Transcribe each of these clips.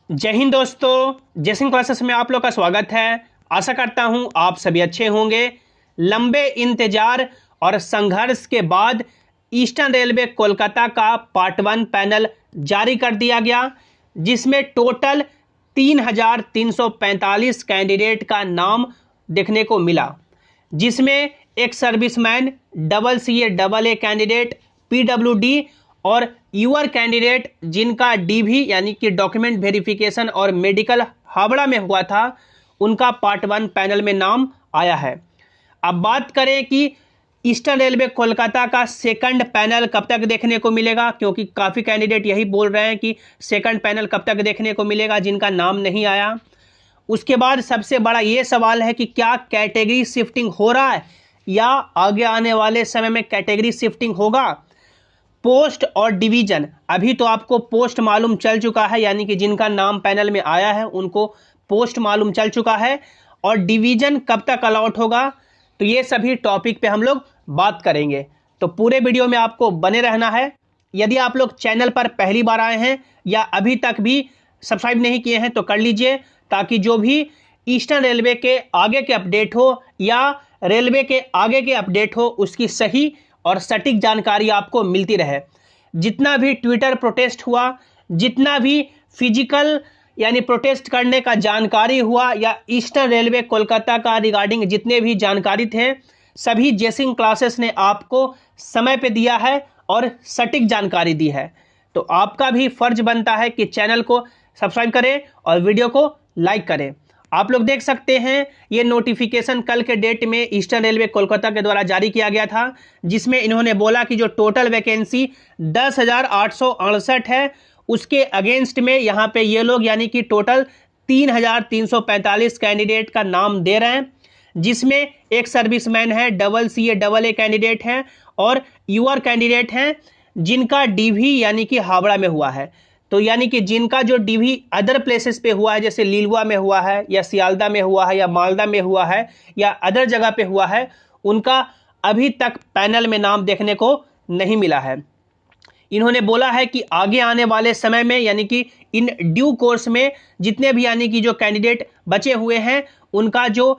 जय हिंद दोस्तों, जयसिंह क्लासेस में आप लोग का स्वागत है। आशा करता हूं आप सभी अच्छे होंगे। लंबे इंतजार और संघर्ष के बाद ईस्टर्न रेलवे कोलकाता का पार्ट 1 पैनल जारी कर दिया गया, जिसमें टोटल 3,345 कैंडिडेट का नाम देखने को मिला, जिसमें एक serviceman, double CA double A candidate, PWD और यूआर कैंडिडेट जिनका DV यानी कि डॉक्यूमेंट वेरिफिकेशन और मेडिकल हावड़ा में हुआ था, उनका पार्ट 1 पैनल में नाम आया है। अब बात करें कि ईस्टर्न रेलवे कोलकाता का सेकंड पैनल कब तक देखने को मिलेगा, क्योंकि काफ़ी कैंडिडेट यही बोल रहे हैं कि सेकंड पैनल कब तक देखने को मिलेगा जिनका नाम नहीं आया। उसके बाद सबसे बड़ा ये सवाल है कि क्या कैटेगरी शिफ्टिंग हो रहा है या आगे आने वाले समय में कैटेगरी शिफ्टिंग होगा। पोस्ट और डिवीजन, अभी तो आपको पोस्ट मालूम चल चुका है, यानी कि जिनका नाम पैनल में आया है उनको पोस्ट मालूम चल चुका है, और डिवीजन कब तक अलॉट होगा, तो ये सभी टॉपिक पे हम लोग बात करेंगे। तो पूरे वीडियो में आपको बने रहना है। यदि आप लोग चैनल पर पहली बार आए हैं या अभी तक भी सब्सक्राइब नहीं किए हैं तो कर लीजिए, ताकि जो भी ईस्टर्न रेलवे के आगे के अपडेट हो या रेलवे के आगे के अपडेट हो उसकी सही और सटीक जानकारी आपको मिलती रहे। जितना भी ट्विटर प्रोटेस्ट हुआ, जितना भी फिजिकल यानी प्रोटेस्ट करने का जानकारी हुआ, या ईस्टर्न रेलवे कोलकाता का रिगार्डिंग जितने भी जानकारी थे, सभी जयसिंह क्लासेस ने आपको समय पे दिया है और सटीक जानकारी दी है। तो आपका भी फर्ज बनता है कि चैनल को सब्सक्राइब करें और वीडियो को लाइक करें। आप लोग देख सकते हैं ये नोटिफिकेशन कल के डेट में ईस्टर्न रेलवे कोलकाता के द्वारा जारी किया गया था, जिसमें इन्होंने बोला कि जो टोटल वैकेंसी 10,868 है, उसके अगेंस्ट में यहाँ पे ये लोग यानी कि टोटल 3,345 कैंडिडेट का नाम दे रहे हैं, जिसमें एक सर्विसमैन है, double CA double A candidate हैं और यूआर कैंडिडेट हैं जिनका DV यानी कि हावड़ा में हुआ है। तो यानी कि जिनका जो DV अदर प्लेसेस पे हुआ है, जैसे लीलुआ में हुआ है या सियालदा में हुआ है या मालदा में हुआ है या अदर जगह पे हुआ है, उनका अभी तक पैनल में नाम देखने को नहीं मिला है। इन्होंने बोला है कि आगे आने वाले समय में यानी कि इन ड्यू कोर्स में जितने भी यानी कि जो कैंडिडेट बचे हुए हैं उनका जो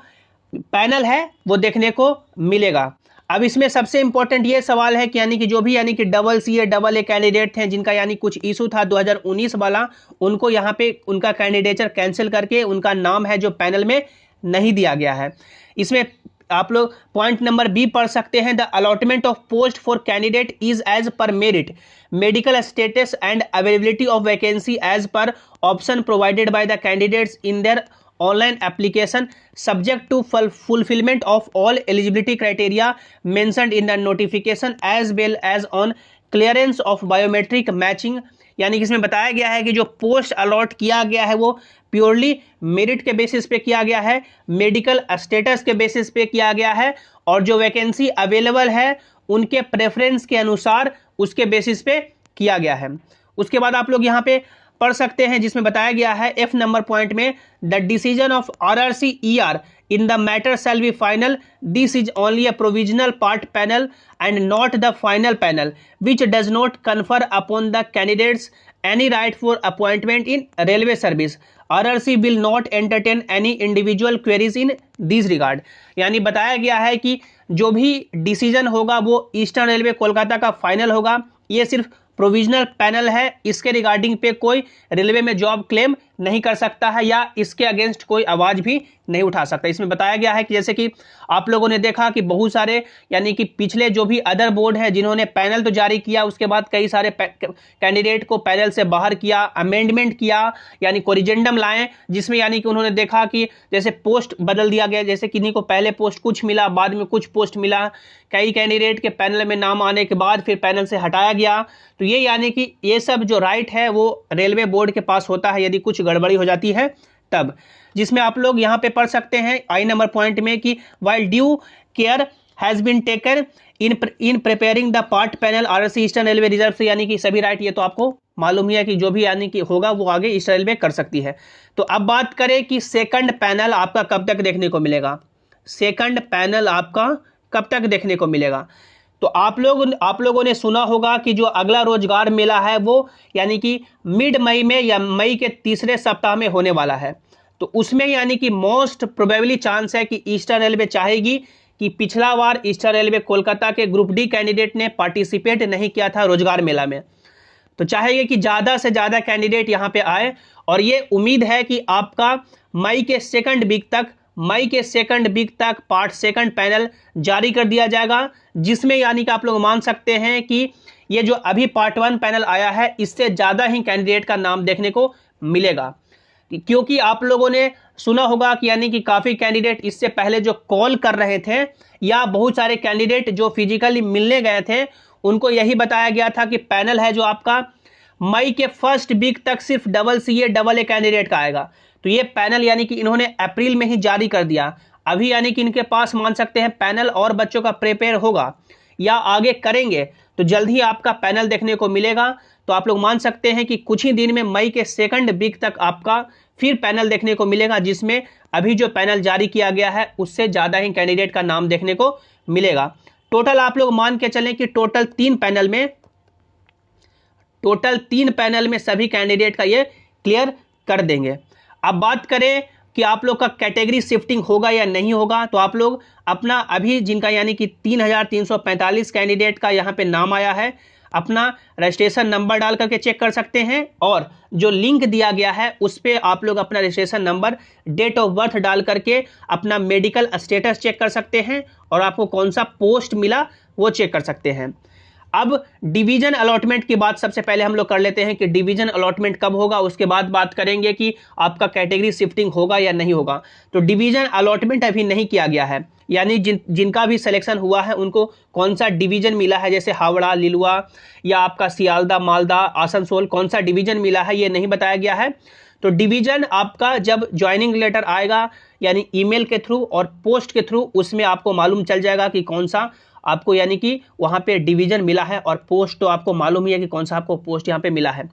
पैनल है वो देखने को मिलेगा। अब इसमें सबसे इंपॉर्टेंट ये सवाल है कि यानी कि जो भी यानी कि double CA double A candidate हैं जिनका यानी कुछ इशू था 2019 वाला, उनको यहाँ पे उनका कैंडिडेचर कैंसिल करके उनका नाम है जो पैनल में नहीं दिया गया है। इसमें आप लोग पॉइंट नंबर B पढ़ सकते हैं, the allotment of post for candidate is as per merit, medical status and availability of vacancy as per option provided by the candidates in their online application subject to fulfillment of all eligibility criteria mentioned in the notification as well as on clearance of biometric matching। यानी कि इसमें बताया गया है कि जो post allot किया गया है वो प्योरली मेरिट के बेसिस पे किया गया है, मेडिकल स्टेटस के बेसिस पे किया गया है, और जो वैकेंसी अवेलेबल है उनके प्रेफरेंस के अनुसार उसके बेसिस पे किया गया है। उसके बाद आप लोग यहाँ पे पढ़ सकते हैं जिसमें बताया गया है F नंबर पॉइंट में, the decision of RRC ER in the matter shall be final, this is only a provisional part panel and not the final panel which does not confer upon the candidates any right for appointment in railway service. RRC will not entertain any individual queries in this regard. यानी बताया गया है कि जो भी decision होगा वो eastern railway Kolkata का फाइनल होगा, ये सिर्फ प्रोविजनल पैनल है, इसके रिगार्डिंग पे कोई रेलवे में जॉब क्लेम नहीं कर सकता है या इसके अगेंस्ट कोई आवाज भी नहीं उठा सकता। इसमें बताया गया है कि जैसे कि आप लोगों ने देखा कि बहुत सारे यानी कि पिछले जो भी अदर बोर्ड है जिन्होंने पैनल तो जारी किया, उसके बाद कई सारे कैंडिडेट को पैनल से बाहर किया, अमेंडमेंट किया, यानी कोरिजेंडम लाए, जिसमें यानी कि उन्होंने देखा कि जैसे पोस्ट बदल दिया गया, जैसे किन्हीं को पहले पोस्ट कुछ मिला, बाद में कुछ पोस्ट मिला, कई कैंडिडेट के पैनल में नाम आने के बाद फिर पैनल से हटाया गया। तो ये यानी कि ये सब जो राइट है वो रेलवे बोर्ड के पास होता है यदि कुछ गड़बड़ी हो जाती है तब। जिसमें आप लोग यहाँ पे पढ़ सकते हैं I नंबर पॉइंट में कि while due care has been taken in preparing the part panel RRC eastern railway reserve से, यानी कि सभी राइट ये तो आपको मालूम ही है कि जो भी यानी कि होगा वो आगे ईस्टर्न रेलवे कर सकती है। तो अब बात करें कि सेकंड पैनल आपका कब तक देखने को मिलेगा। सेकंड पैनल आपका कब तक देखने को मिलेगा, तो आप लोगों ने सुना होगा कि जो अगला रोजगार मेला है वो यानी कि मिड मई में या मई के तीसरे सप्ताह में होने वाला है। तो उसमें यानी कि मोस्ट प्रोबेबली चांस है कि ईस्टर्न रेलवे चाहेगी कि पिछला बार ईस्टर्न रेलवे कोलकाता के ग्रुप डी कैंडिडेट ने पार्टिसिपेट नहीं किया था रोजगार मेला में, तो चाहेंगे कि ज़्यादा से ज़्यादा कैंडिडेट यहाँ पे आए। और ये उम्मीद है कि आपका मई के सेकंड वीक तक पार्ट सेकंड पैनल जारी कर दिया जाएगा, जिसमें यानी कि आप लोग मान सकते हैं कि ये जो अभी पार्ट 1 पैनल आया है इससे ज़्यादा ही कैंडिडेट का नाम देखने को मिलेगा। क्योंकि आप लोगों ने सुना होगा कि यानी कि काफ़ी कैंडिडेट इससे पहले जो कॉल कर रहे थे या बहुत सारे कैंडिडेट जो फिजिकली मिलने गए थे उनको यही बताया गया था कि पैनल है जो आपका मई के फर्स्ट वीक तक सिर्फ CA AA कैंडिडेट का आएगा। तो ये पैनल यानी कि इन्होंने अप्रैल में ही जारी कर दिया। अभी यानी कि इनके पास मान सकते हैं पैनल और बच्चों का प्रिपेयर होगा या आगे करेंगे तो जल्द ही आपका पैनल देखने को मिलेगा। तो आप लोग मान सकते हैं कि कुछ ही दिन में मई के सेकंड वीक तक आपका फिर पैनल देखने को मिलेगा, जिसमें अभी जो पैनल जारी किया गया है उससे ज़्यादा ही कैंडिडेट का नाम देखने को मिलेगा। टोटल आप लोग मान के चलें कि टोटल तीन पैनल में सभी कैंडिडेट का ये क्लियर कर देंगे। अब बात करें कि आप लोग का कैटेगरी शिफ्टिंग होगा या नहीं होगा, तो आप लोग अपना अभी जिनका यानी कि 3345 कैंडिडेट का यहाँ पे नाम आया है अपना रजिस्ट्रेशन नंबर डाल करके चेक कर सकते हैं, और जो लिंक दिया गया है उस पर आप लोग अपना registration number, date of birth डाल करके अपना मेडिकल स्टेटस चेक कर सकते हैं और आपको कौन सा पोस्ट मिला वो चेक कर सकते हैं। अब डिवीजन अलॉटमेंट की बात सबसे पहले हम लोग कर लेते हैं कि डिवीजन अलॉटमेंट कब होगा, उसके बाद बात करेंगे कि आपका कैटेगरी शिफ्टिंग होगा या नहीं होगा। तो डिवीजन अलॉटमेंट अभी नहीं किया गया है, यानी जिनका भी सिलेक्शन हुआ है उनको कौन सा डिवीजन मिला है, जैसे हावड़ा, लिलुआ या आपका सियालदा, मालदा, आसनसोल, कौन सा डिवीजन मिला है ये नहीं बताया गया है। तो डिवीजन आपका जब ज्वाइनिंग लेटर आएगा यानी ईमेल के थ्रू और पोस्ट के थ्रू, उसमें आपको मालूम चल जाएगा कि कौन सा आपको यानी कि वहाँ पे डिवीजन मिला है, और पोस्ट तो आपको मालूम ही है कि कौन सा आपको पोस्ट यहाँ पे मिला है।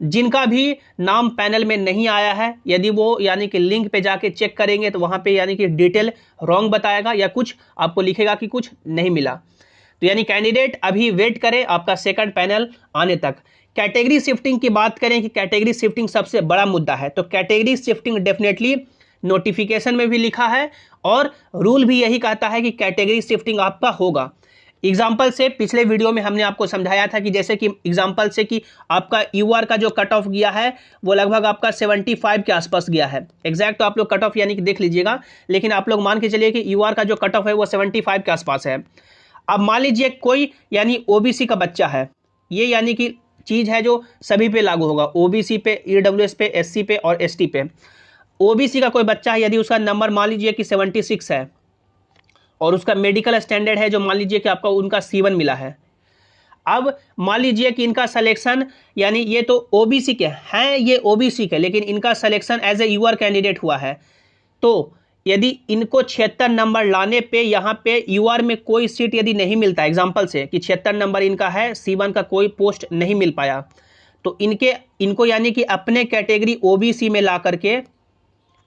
जिनका भी नाम पैनल में नहीं आया है, यदि वो यानी कि लिंक पे जाके चेक करेंगे तो वहाँ पे यानी कि डिटेल रॉन्ग बताएगा या कुछ आपको लिखेगा कि कुछ नहीं मिला। तो यानी कैंडिडेट अभी वेट करें आपका सेकंड पैनल आने तक। कैटेगरी शिफ्टिंग की बात करें कि कैटेगरी शिफ्टिंग सबसे बड़ा मुद्दा है, तो कैटेगरी शिफ्टिंग डेफिनेटली नोटिफिकेशन में भी लिखा है और रूल भी यही कहता है कि कैटेगरी शिफ्टिंग आपका होगा। एग्जाम्पल से पिछले वीडियो में हमने आपको समझाया था कि जैसे कि एग्जाम्पल से कि आपका यूआर का जो कट ऑफ गया है वो लगभग आपका 75 के आसपास गया है। एग्जैक्ट तो आप लोग कट ऑफ यानी कि देख लीजिएगा, लेकिन आप लोग मान के चलिए कि यूआर का जो कट ऑफ है वो 75 के आसपास है। अब मान लीजिए कोई यानी ओबीसी का बच्चा है, ये यानी कि चीज़ है जो सभी पे लागू होगा, ओबीसी पे, ईडब्ल्यूएस पे, एससी पे और एसटी पे। ओबीसी का कोई बच्चा है, यदि उसका नंबर मान लीजिए कि 76 है और उसका मेडिकल स्टैंडर्ड है जो मान लीजिए कि आपका उनका C1 मिला है। अब मान लीजिए कि इनका सिलेक्शन यानी ये तो ओबीसी के हैं, ये ओबीसी के, लेकिन इनका selection as a UR candidate हुआ है। तो यदि इनको 76 नंबर लाने पे यहाँ पे यूआर में कोई सीट यदि नहीं मिलता, एग्जाम्पल से कि 76 नंबर इनका है, C1 का कोई पोस्ट नहीं मिल पाया, तो इनको यानी कि अपने कैटेगरी ओबीसी में ला करके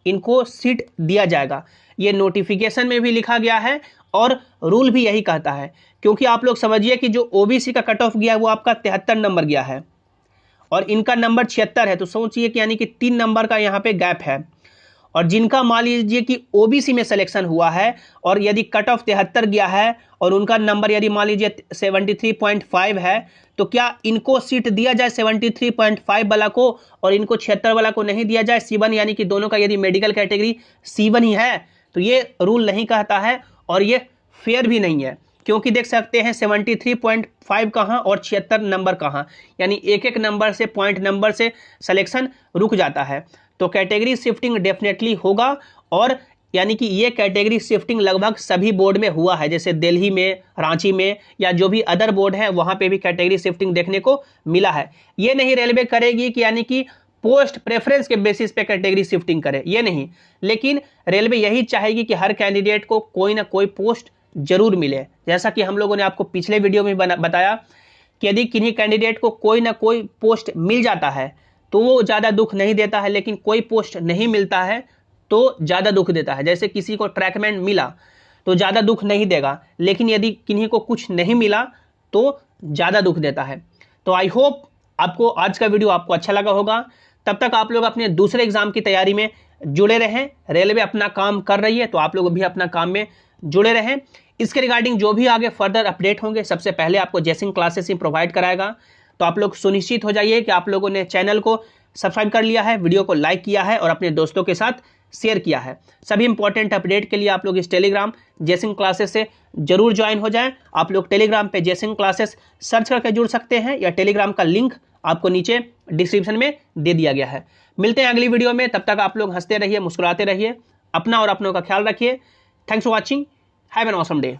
इनको सीट दिया जाएगा। ये नोटिफिकेशन में भी लिखा गया है और रूल भी यही कहता है, क्योंकि आप लोग समझिए कि जो ओबीसी का कट ऑफ गया है वो आपका 73 नंबर गया है और इनका नंबर 76 है, तो सोचिए कि यानी कि 3 नंबर का यहाँ पे गैप है। और जिनका मान लीजिए कि ओबीसी में सिलेक्शन हुआ है और यदि कट ऑफ 73 गया है और उनका नंबर यदि मान लीजिए 73.5 है, तो क्या इनको सीट दिया जाए 73.5 वाला को और इनको 76 वाला को नहीं दिया जाए C1, यानी कि दोनों का यदि मेडिकल कैटेगरी C1 ही है, तो ये रूल नहीं कहता है और ये फेयर भी नहीं है। क्योंकि देख सकते हैं 73.5 कहाँ और 76 नंबर कहाँ, यानी एक एक नंबर से, पॉइंट नंबर से सिलेक्शन रुक जाता है। तो कैटेगरी शिफ्टिंग डेफिनेटली होगा, और यानी कि ये कैटेगरी शिफ्टिंग लगभग सभी बोर्ड में हुआ है, जैसे दिल्ली में, रांची में या जो भी अदर बोर्ड है वहाँ पे भी कैटेगरी शिफ्टिंग देखने को मिला है। ये नहीं रेलवे करेगी कि यानी कि पोस्ट प्रेफरेंस के बेसिस पे कैटेगरी शिफ्टिंग करे, ये नहीं, लेकिन रेलवे यही चाहेगी कि हर कैंडिडेट को कोई ना कोई पोस्ट जरूर मिले। जैसा कि हम लोगों ने आपको पिछले वीडियो में बताया कि यदि किन्हीं कैंडिडेट को कोई ना कोई पोस्ट मिल जाता है तो वो ज़्यादा दुख नहीं देता है, लेकिन कोई पोस्ट नहीं मिलता है तो ज़्यादा दुख देता है। जैसे किसी को ट्रैकमैन मिला तो ज़्यादा दुख नहीं देगा, लेकिन यदि किन्हीं को कुछ नहीं मिला तो ज़्यादा दुख देता है। तो आई होप आपको आज का वीडियो आपको अच्छा लगा होगा। तब तक आप लोग अपने दूसरे एग्जाम की तैयारी में जुड़े रहें। रेलवे अपना काम कर रही है, तो आप लोग भी अपना काम में जुड़े रहें। इसके रिगार्डिंग जो भी आगे फर्दर अपडेट होंगे सबसे पहले आपको जयसिंह क्लासेस ही प्रोवाइड कराएगा। तो आप लोग सुनिश्चित हो जाइए कि आप लोगों ने चैनल को सब्सक्राइब कर लिया है, वीडियो को लाइक किया है और अपने दोस्तों के साथ शेयर किया है। सभी इंपॉर्टेंट अपडेट के लिए आप लोग इस टेलीग्राम जयसिंह क्लासेस से जरूर ज्वाइन हो जाएं। आप लोग टेलीग्राम पे जयसिंह क्लासेस सर्च करके जुड़ सकते हैं, या टेलीग्राम का लिंक आपको नीचे डिस्क्रिप्शन में दे दिया गया है। मिलते हैं अगली वीडियो में, तब तक आप लोग हंसते रहिए, मुस्कुराते रहिए, अपना और अपनों का ख्याल रखिए। Thanks for watching, have an awesome day.